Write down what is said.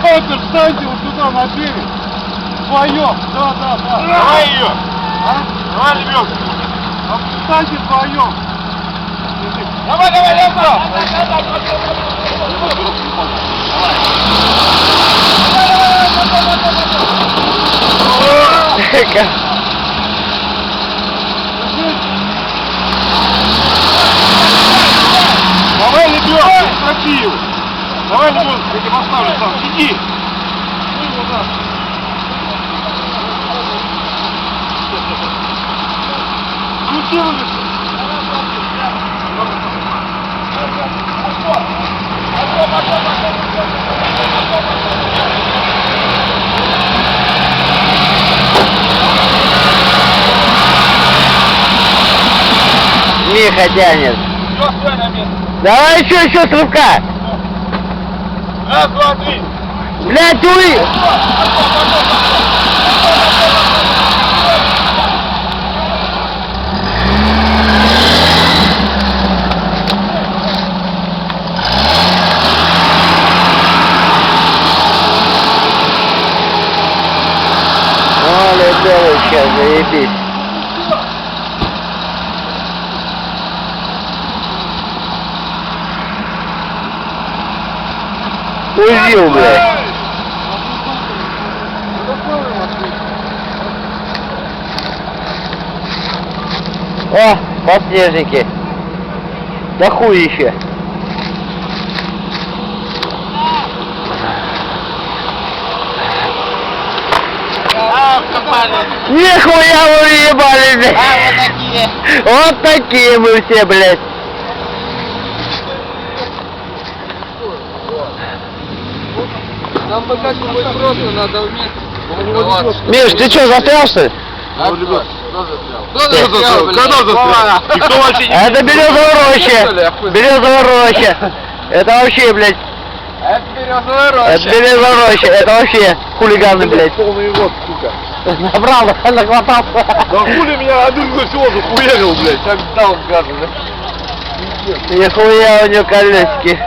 Давайте встаньте вот сюда на берег. Вдвоем. Да. Давай ее. А? Давай, ребенка. Встаньте вдвоем. Давай, Леха. Давай, ребенка, стопи его. Давай, ребенка, я тебя поставлю сам. Иди. Миха тянет. Все, стой на место. Давай еще с рывка. Раз, два, три. Блядь, уй! О, летел сейчас, заебись. Узил, блядь. О, подснежники. Да хуй еще. Нихуя вы ебали, блядь. Вот такие. Вот такие мы все, блядь. Нам бы как-нибудь просто надо вместе. Миш, ты что, застрял, что ли? Когда застрял? И кто вообще не... Это березовая роща. Березовая роща. Это вообще, блядь. Это березовая роща. Это березовая роща. Это вообще хулиганы, блядь. Полный рот, сука. Набрал, нахватался. Да хули меня один колесо захуярил, блядь. Как дал, гаду, да? Нихуя у него колесики.